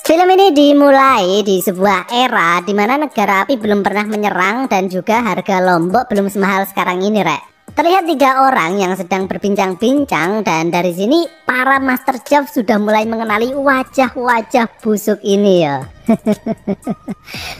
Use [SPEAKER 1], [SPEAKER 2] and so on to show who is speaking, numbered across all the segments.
[SPEAKER 1] Film ini dimulai di sebuah era di mana negara api belum pernah menyerang dan juga harga Lombok belum semahal sekarang ini, Rek. Terlihat 3 orang yang sedang berbincang-bincang dan dari sini para Master Chef sudah mulai mengenali wajah-wajah busuk ini ya.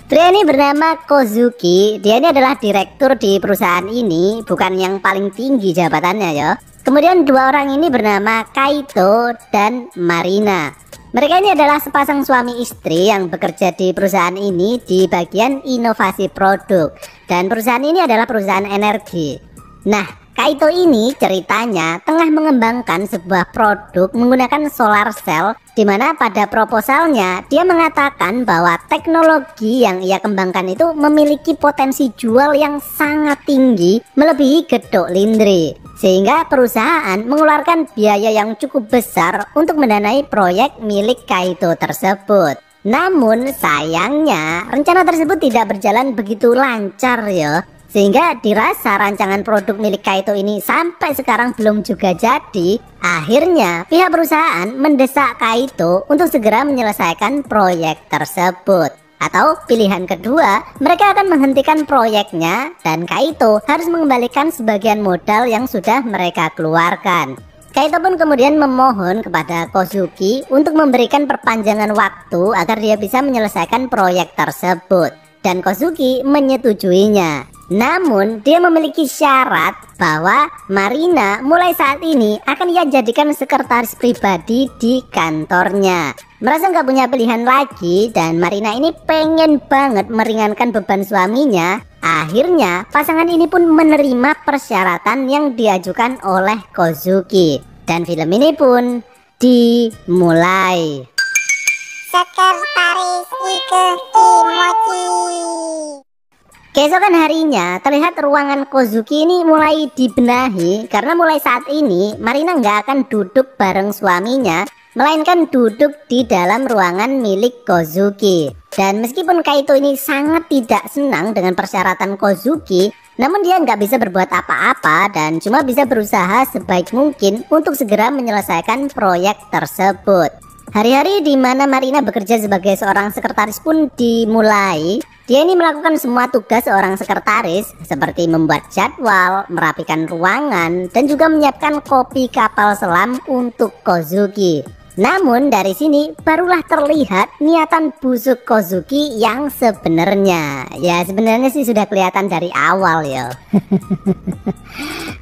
[SPEAKER 1] Pria ini bernama Kozuki. Dia ini adalah direktur di perusahaan ini, bukan yang paling tinggi jabatannya ya. Kemudian 2 orang ini bernama Kaito dan Marina. Mereka ini adalah sepasang suami istri yang bekerja di perusahaan ini di bagian inovasi produk. Dan perusahaan ini adalah perusahaan energi. Nah, Kaito ini ceritanya tengah mengembangkan sebuah produk menggunakan solar cell, di mana pada proposalnya dia mengatakan bahwa teknologi yang ia kembangkan itu memiliki potensi jual yang sangat tinggi melebihi gedok lindri, sehingga perusahaan mengeluarkan biaya yang cukup besar untuk mendanai proyek milik Kaito tersebut. Namun sayangnya rencana tersebut tidak berjalan begitu lancar ya, sehingga dirasa rancangan produk milik Kaito ini sampai sekarang belum juga jadi. Akhirnya pihak perusahaan mendesak Kaito untuk segera menyelesaikan proyek tersebut. Atau pilihan kedua, mereka akan menghentikan proyeknya dan Kaito harus mengembalikan sebagian modal yang sudah mereka keluarkan. Kaito pun kemudian memohon kepada Kozuki untuk memberikan perpanjangan waktu agar dia bisa menyelesaikan proyek tersebut. Dan Kozuki menyetujuinya. Namun dia memiliki syarat bahwa Marina mulai saat ini akan ia jadikan sekretaris pribadi di kantornya. Merasa nggak punya pilihan lagi dan Marina ini pengen banget meringankan beban suaminya. Akhirnya pasangan ini pun menerima persyaratan yang diajukan oleh Kozuki. Dan film ini pun dimulai.
[SPEAKER 2] Sekretaris Ike Kimochi.
[SPEAKER 1] Keesokan harinya terlihat ruangan Kozuki ini mulai dibenahi karena mulai saat ini Marina nggak akan duduk bareng suaminya, melainkan duduk di dalam ruangan milik Kozuki. Dan meskipun Kaito ini sangat tidak senang dengan persyaratan Kozuki, namun dia nggak bisa berbuat apa-apa dan cuma bisa berusaha sebaik mungkin untuk segera menyelesaikan proyek tersebut. Hari-hari di mana Marina bekerja sebagai seorang sekretaris pun dimulai. Dia ini melakukan semua tugas seorang sekretaris seperti membuat jadwal, merapikan ruangan, dan juga menyiapkan kopi kapal selam untuk Kozuki. Namun dari sini barulah terlihat niatan busuk Kozuki yang sebenarnya. Ya sebenarnya sih sudah kelihatan dari awal ya.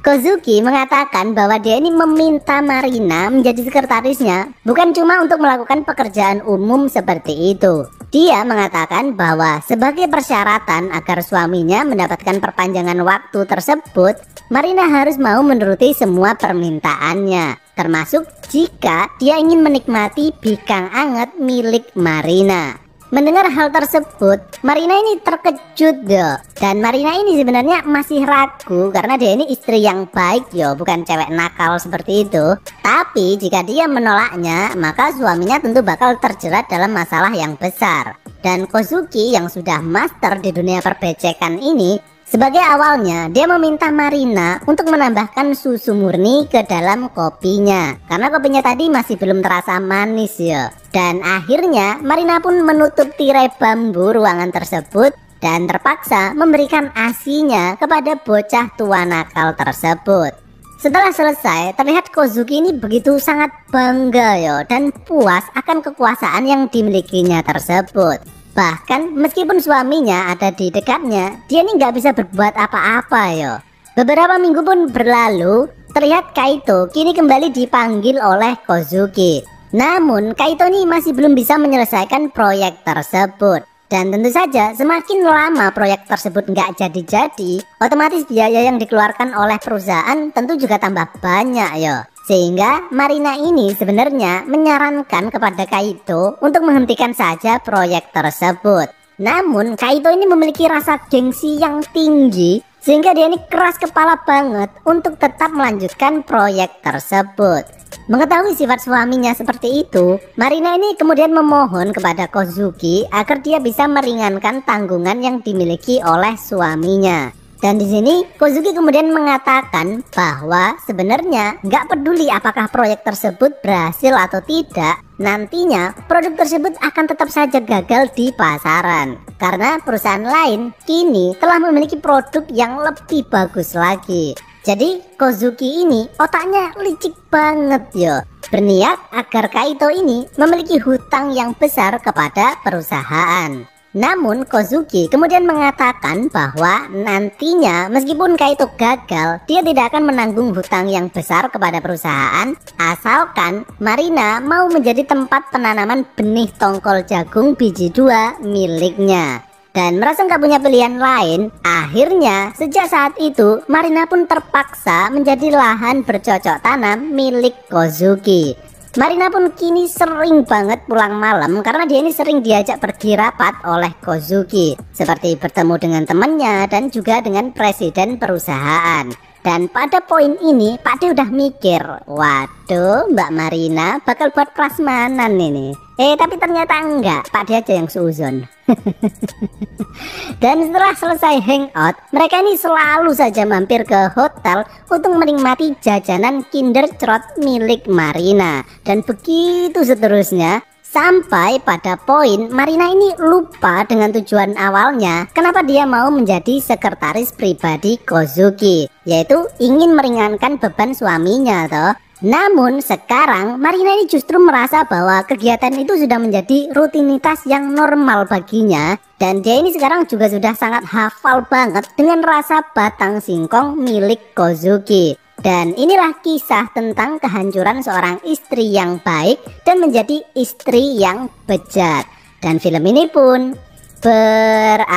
[SPEAKER 1] Kozuki mengatakan bahwa dia ini meminta Marina menjadi sekretarisnya bukan cuma untuk melakukan pekerjaan umum seperti itu. Dia mengatakan bahwa sebagai persyaratan agar suaminya mendapatkan perpanjangan waktu tersebut, Marina harus mau menuruti semua permintaannya, termasuk jika dia ingin menikmati bikang anget milik Marina. Mendengar hal tersebut, Marina ini terkejut yo. Dan Marina ini sebenarnya masih ragu karena dia ini istri yang baik yo, bukan cewek nakal seperti itu. Tapi jika dia menolaknya, maka suaminya tentu bakal terjerat dalam masalah yang besar. Dan Kozuki yang sudah master di dunia perbecekan ini, sebagai awalnya dia meminta Marina untuk menambahkan susu murni ke dalam kopinya karena kopinya tadi masih belum terasa manis ya. Dan akhirnya Marina pun menutup tirai bambu ruangan tersebut dan terpaksa memberikan asinya kepada bocah tua nakal tersebut. Setelah selesai, terlihat Kozuki ini begitu sangat bangga ya dan puas akan kekuasaan yang dimilikinya tersebut. Bahkan meskipun suaminya ada di dekatnya, dia ini nggak bisa berbuat apa-apa yo. Beberapa minggu pun berlalu, terlihat Kaito kini kembali dipanggil oleh Kozuki. Namun Kaito ini masih belum bisa menyelesaikan proyek tersebut. Dan tentu saja semakin lama proyek tersebut nggak jadi-jadi, otomatis biaya yang dikeluarkan oleh perusahaan tentu juga tambah banyak yo. Sehingga Marina ini sebenarnya menyarankan kepada Kaito untuk menghentikan saja proyek tersebut. Namun Kaito ini memiliki rasa gengsi yang tinggi sehingga dia ini keras kepala banget untuk tetap melanjutkan proyek tersebut. Mengetahui sifat suaminya seperti itu, Marina ini kemudian memohon kepada Kozuki agar dia bisa meringankan tanggungan yang dimiliki oleh suaminya. Dan di sini Kozuki kemudian mengatakan bahwa sebenarnya nggak peduli apakah proyek tersebut berhasil atau tidak, nantinya produk tersebut akan tetap saja gagal di pasaran. Karena perusahaan lain kini telah memiliki produk yang lebih bagus lagi. Jadi Kozuki ini otaknya licik banget yo. Berniat agar Kaito ini memiliki hutang yang besar kepada perusahaan. Namun Kozuki kemudian mengatakan bahwa nantinya meskipun Kaito gagal, dia tidak akan menanggung hutang yang besar kepada perusahaan asalkan Marina mau menjadi tempat penanaman benih tongkol jagung biji 2 miliknya. Dan merasa nggak punya pilihan lain, akhirnya sejak saat itu Marina pun terpaksa menjadi lahan bercocok tanam milik Kozuki. Marina pun kini sering banget pulang malam karena dia ini sering diajak pergi rapat oleh Kozuki, seperti bertemu dengan temannya dan juga dengan presiden perusahaan. Dan pada poin ini Pak D udah mikir, waduh Mbak Marina bakal buat prasmanan ini. Tapi ternyata enggak, Pak D aja yang seuzon. Dan setelah selesai hangout, mereka ini selalu saja mampir ke hotel untuk menikmati jajanan Kinder Crot milik Marina. Dan begitu seterusnya, sampai pada poin Marina ini lupa dengan tujuan awalnya kenapa dia mau menjadi sekretaris pribadi Kozuki, yaitu ingin meringankan beban suaminya toh. Namun sekarang Marina ini justru merasa bahwa kegiatan itu sudah menjadi rutinitas yang normal baginya. Dan dia ini sekarang juga sudah sangat hafal banget dengan rasa batang singkong milik Kozuki. Dan inilah kisah tentang kehancuran seorang istri yang baik dan menjadi istri yang bejat. Dan film ini pun berakhir.